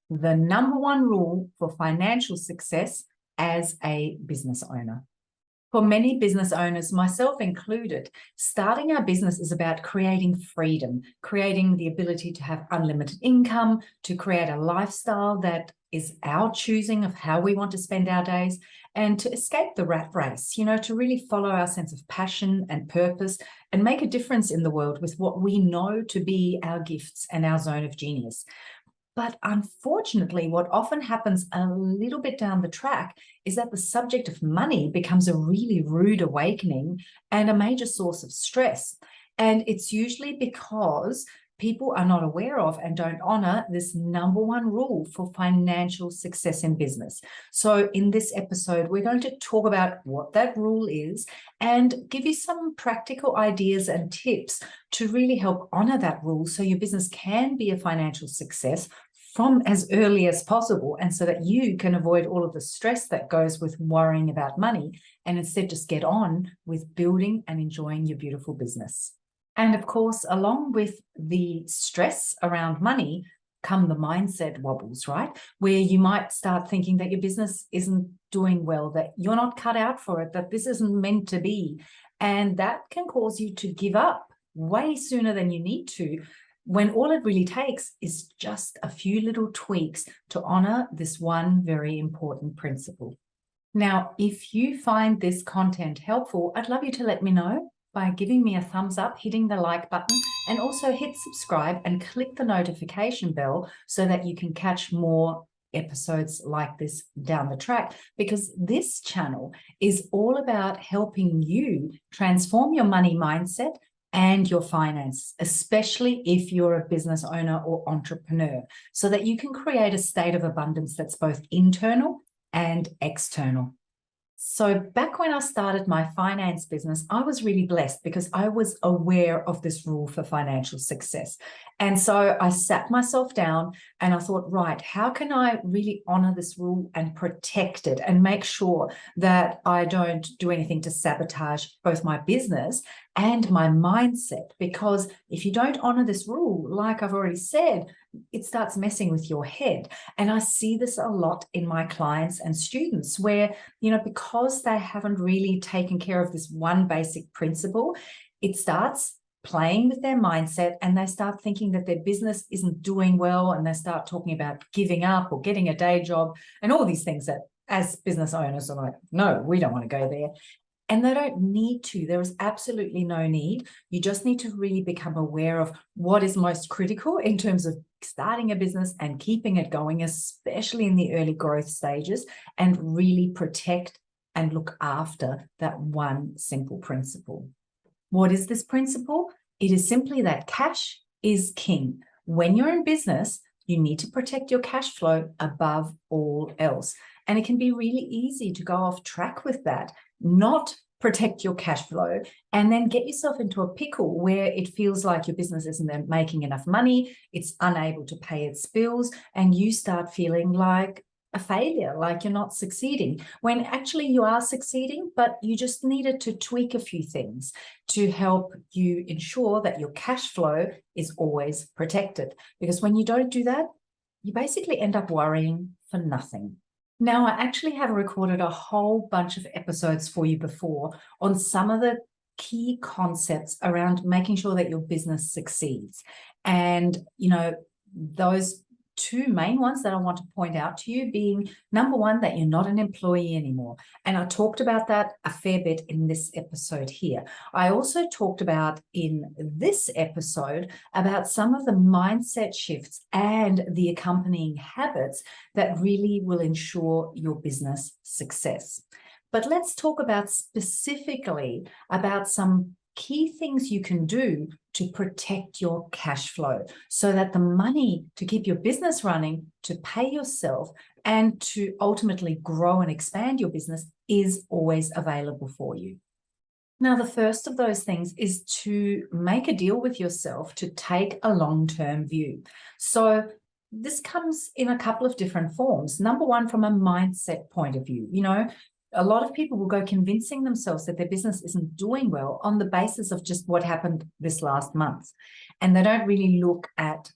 the #1 rule for financial success as a business owner. For many business owners, myself included, starting our business is about creating freedom, creating the ability to have unlimited income, to create a lifestyle that is our choosing of how we want to spend our days, and to escape the rat race, to really follow our sense of passion and purpose and make a difference in the world with what we know to be our gifts and our zone of genius. But unfortunately, what often happens a little bit down the track is that the subject of money becomes a really rude awakening and a major source of stress. And it's usually because people are not aware of and don't honor this #1 rule for financial success in business. So in this episode, we're going to talk about what that rule is and give you some practical ideas and tips to really help honor that rule so your business can be a financial success from as early as possible, and so that you can avoid all of the stress that goes with worrying about money and instead just get on with building and enjoying your beautiful business. And of course, along with the stress around money come the mindset wobbles, right? Where you might start thinking that your business isn't doing well, that you're not cut out for it, that this isn't meant to be. And that can cause you to give up way sooner than you need to, when all it really takes is just a few little tweaks to honor this one very important principle. Now, if you find this content helpful, I'd love you to let me know by giving me a thumbs up, hitting the like button, and also hit subscribe and click the notification bell so that you can catch more episodes like this down the track, because this channel is all about helping you transform your money mindset and your finance, especially if you're a business owner or entrepreneur, so that you can create a state of abundance that's both internal and external. So back when I started my finance business, I was really blessed because I was aware of this rule for financial success. And so I sat myself down and I thought, right, how can I really honor this rule and protect it and make sure that I don't do anything to sabotage both my business and my mindset? Because if you don't honor this rule, like I've already said, it starts messing with your head. And I see this a lot in my clients and students where, because they haven't really taken care of this one basic principle, it starts playing with their mindset and they start thinking that their business isn't doing well, and they start talking about giving up or getting a day job and all these things that as business owners are like, no, we don't want to go there. And they don't need to. There is absolutely no need. You just need to really become aware of what is most critical in terms of starting a business and keeping it going, especially in the early growth stages, and really protect and look after that one simple principle. What is this principle? It is simply that cash is king. When you're in business, you need to protect your cash flow above all else. And it can be really easy to go off track with that, not protect your cash flow, and then get yourself into a pickle where it feels like your business isn't making enough money, it's unable to pay its bills, and you start feeling like a failure, like you're not succeeding, when actually you are succeeding, but you just needed to tweak a few things to help you ensure that your cash flow is always protected. Because when you don't do that, you basically end up worrying for nothing. Now, I actually have recorded a whole bunch of episodes for you before on some of the key concepts around making sure that your business succeeds. And, those two main ones that I want to point out to you being #1, that you're not an employee anymore. And I talked about that a fair bit in this episode here. I also talked about in this episode about some of the mindset shifts and the accompanying habits that really will ensure your business success. But let's talk about specifically about some key things you can do to protect your cash flow so that the money to keep your business running, to pay yourself, and to ultimately grow and expand your business is always available for you. Now, the first of those things is to make a deal with yourself to take a long-term view. So this comes in a couple of different forms. #1, from a mindset point of view, a lot of people will go convincing themselves that their business isn't doing well on the basis of just what happened this last month. And they don't really look at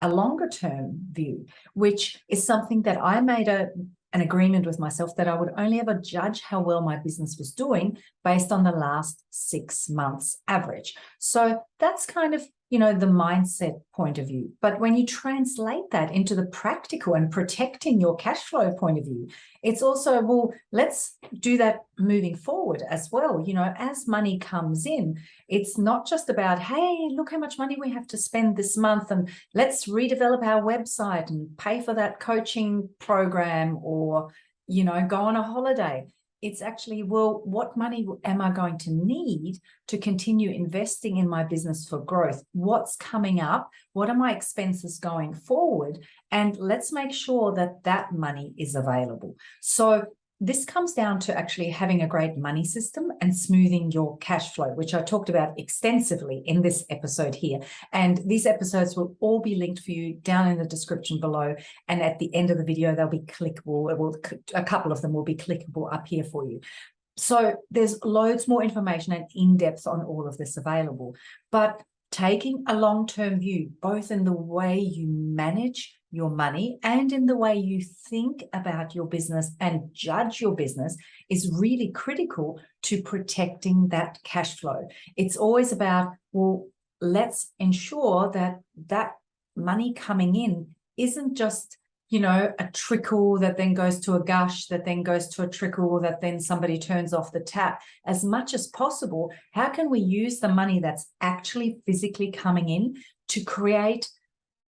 a longer term view, which is something that I made an agreement with myself that I would only ever judge how well my business was doing based on the last 6 months average. So that's kind of, the mindset point of view. But when you translate that into the practical and protecting your cash flow point of view, it's also, well, let's do that moving forward as well. As money comes in, it's not just about, hey, look how much money we have to spend this month and let's redevelop our website and pay for that coaching program or, go on a holiday. It's actually, well, what money am I going to need to continue investing in my business for growth? What's coming up? What are my expenses going forward? And let's make sure that that money is available. So this comes down to actually having a great money system and smoothing your cash flow, which I talked about extensively in this episode here. And these episodes will all be linked for you down in the description below. And at the end of the video, they'll be clickable. A couple of them will be clickable up here for you. So there's loads more information and in-depth on all of this available. But taking a long-term view, both in the way you manage your money and in the way you think about your business and judge your business, is really critical to protecting that cash flow. It's always about, well, let's ensure that that money coming in isn't just, a trickle that then goes to a gush, that then goes to a trickle, that then somebody turns off the tap. As much as possible, how can we use the money that's actually physically coming in to create,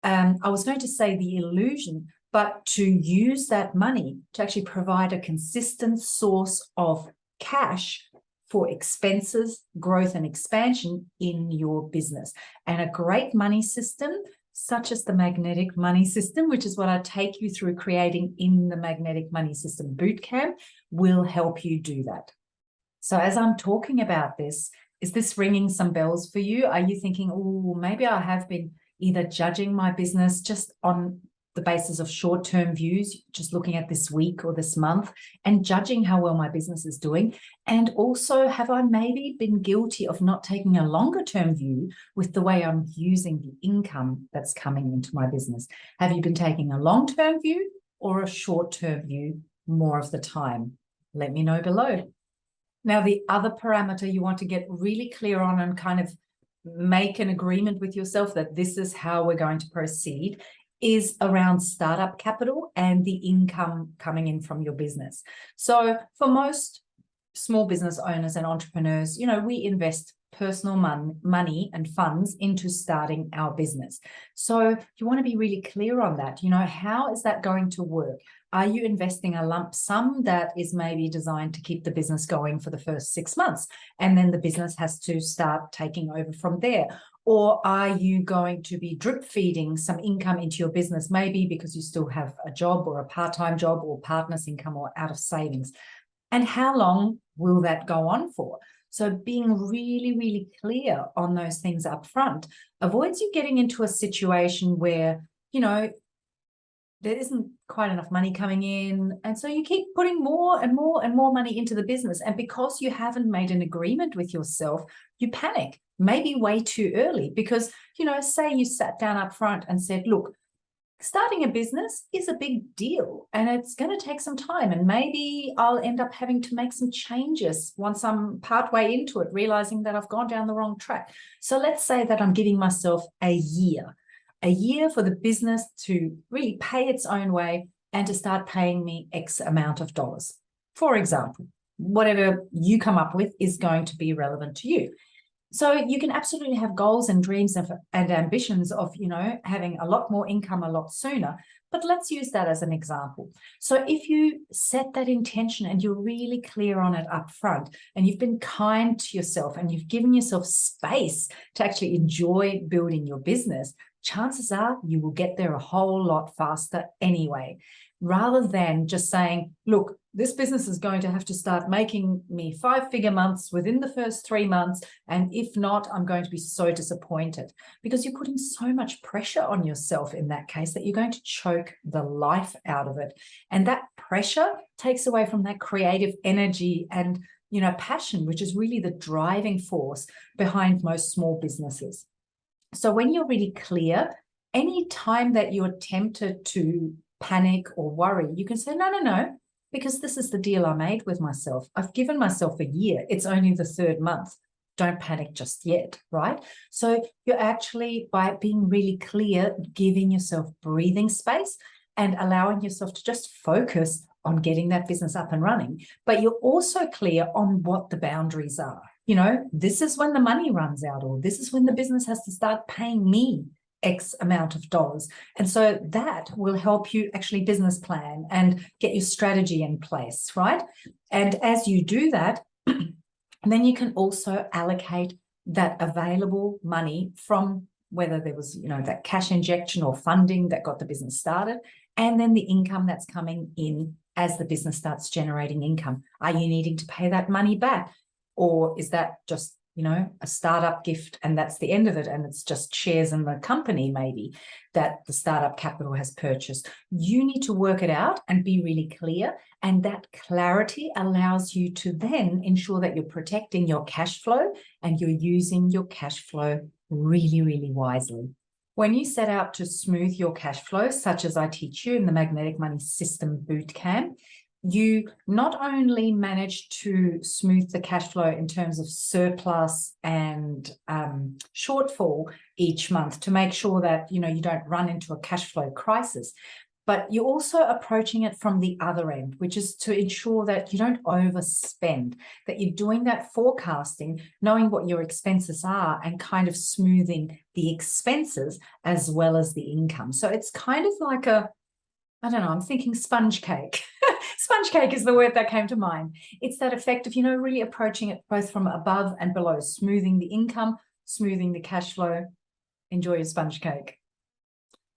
I was going to say the illusion, but to use that money to actually provide a consistent source of cash for expenses, growth, and expansion in your business. And a great money system, such as the magnetic money system, which is what I take you through creating in the Magnetic Money System Bootcamp, will help you do that. So as I'm talking about this, is this ringing some bells for you? Are you thinking, oh, maybe I have been either judging my business just on the basis of short-term views, just looking at this week or this month and judging how well my business is doing? And also, have I maybe been guilty of not taking a longer-term view with the way I'm using the income that's coming into my business? Have you been taking a long-term view or a short-term view more of the time? Let me know below. Now, the other parameter you want to get really clear on and kind of make an agreement with yourself that this is how we're going to proceed is around startup capital and the income coming in from your business. So for most small business owners and entrepreneurs, we invest personal money and funds into starting our business. So you want to be really clear on that. How is that going to work? Are you investing a lump sum that is maybe designed to keep the business going for the first 6 months, and then the business has to start taking over from there? Or are you going to be drip feeding some income into your business, maybe because you still have a job or a part-time job or partner's income or out of savings? And how long will that go on for? So being really, really clear on those things up front avoids you getting into a situation where, there isn't quite enough money coming in. And so you keep putting more and more and more money into the business. And because you haven't made an agreement with yourself, you panic, maybe way too early, because, say you sat down up front and said, look, starting a business is a big deal and it's going to take some time. And maybe I'll end up having to make some changes once I'm partway into it, realizing that I've gone down the wrong track. So let's say that I'm giving myself a year for the business to really pay its own way and to start paying me X amount of dollars. For example, whatever you come up with is going to be relevant to you. So you can absolutely have goals and dreams and ambitions of, having a lot more income a lot sooner. But let's use that as an example. So if you set that intention and you're really clear on it up front, and you've been kind to yourself and you've given yourself space to actually enjoy building your business, chances are you will get there a whole lot faster anyway, rather than just saying, look, this business is going to have to start making me 5-figure months within the first 3 months. And if not, I'm going to be so disappointed, because you're putting so much pressure on yourself in that case that you're going to choke the life out of it. And that pressure takes away from that creative energy and, passion, which is really the driving force behind most small businesses. So when you're really clear Any time that you're tempted to panic or worry, you can say, no, because this is the deal I made with myself. I've given myself a year. It's only the 3rd month. Don't panic just yet, right? So you're actually, by being really clear, giving yourself breathing space and allowing yourself to just focus on getting that business up and running. But you're also clear on what the boundaries are. You know, this is when the money runs out, or this is when the business has to start paying me X amount of dollars. And so that will help you actually business plan and get your strategy in place, right? And as you do that, then you can also allocate that available money from whether there was, you know, that cash injection or funding that got the business started, and then the income that's coming in as the business starts generating income. Are you needing to pay that money back? Or is that just, you know, a startup gift and that's the end of it, and it's just shares in the company maybe that the startup capital has purchased? You need to work it out and be really clear, and that clarity allows you to then ensure that you're protecting your cash flow and you're using your cash flow really, really wisely. When you set out to smooth your cash flow, such as I teach you in the Magnetic Money System Bootcamp, you not only manage to smooth the cash flow in terms of surplus and shortfall each month to make sure that, you know, you don't run into a cash flow crisis, but you're also approaching it from the other end, which is to ensure that you don't overspend, that you're doing that forecasting, knowing what your expenses are and kind of smoothing the expenses as well as the income. So it's kind of like a, I don't know, I'm thinking sponge cake. Sponge cake is the word that came to mind. It's that effect of, you know, really approaching it both from above and below, smoothing the income, smoothing the cash flow. Enjoy your sponge cake.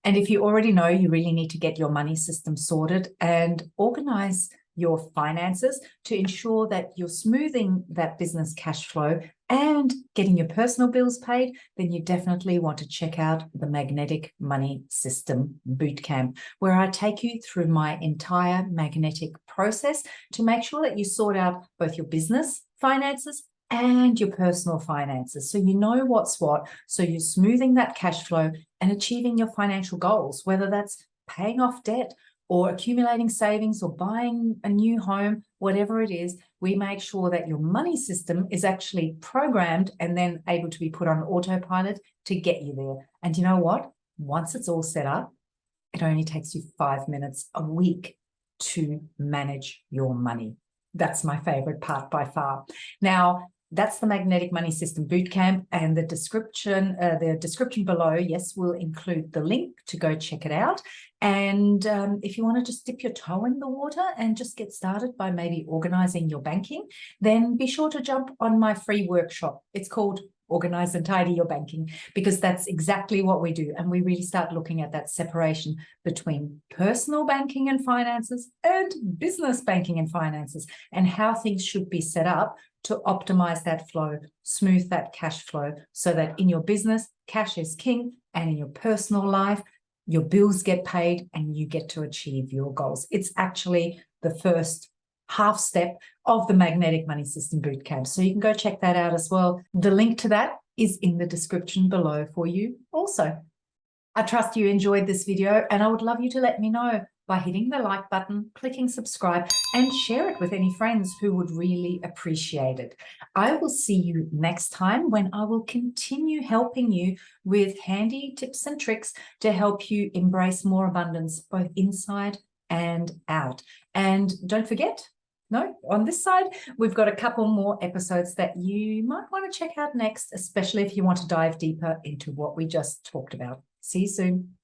And if you already know, you really need to get your money system sorted and organize your finances to ensure that you're smoothing that business cash flow and getting your personal bills paid, then you definitely want to check out the Magnetic Money System Bootcamp, where I take you through my entire magnetic process to make sure that you sort out both your business finances and your personal finances, so you know what's what, so you're smoothing that cash flow and achieving your financial goals, whether that's paying off debt or accumulating savings or buying a new home, whatever it is. We make sure that your money system is actually programmed and then able to be put on autopilot to get you there. And you know what? Once it's all set up, it only takes you 5 minutes a week to manage your money. That's my favorite part by far. Now, that's the Magnetic Money System Bootcamp, and the description below, yes, will include the link to go check it out. And if you want to just dip your toe in the water and just get started by maybe organizing your banking, then be sure to jump on my free workshop. It's called Organize and Tidy Your Banking, because that's exactly what we do. And we really start looking at that separation between personal banking and finances and business banking and finances, and how things should be set up to optimize that flow, smooth that cash flow, so that in your business, cash is king, and in your personal life, your bills get paid and you get to achieve your goals. It's actually the first half step of the Magnetic Money System Bootcamp. So you can go check that out as well. The link to that is in the description below for you also. I trust you enjoyed this video, and I would love you to let me know by hitting the like button, clicking subscribe, and share it with any friends who would really appreciate it. I will see you next time, when I will continue helping you with handy tips and tricks to help you embrace more abundance, both inside and out. And don't forget, no, on this side, we've got a couple more episodes that you might want to check out next, especially if you want to dive deeper into what we just talked about. See you soon.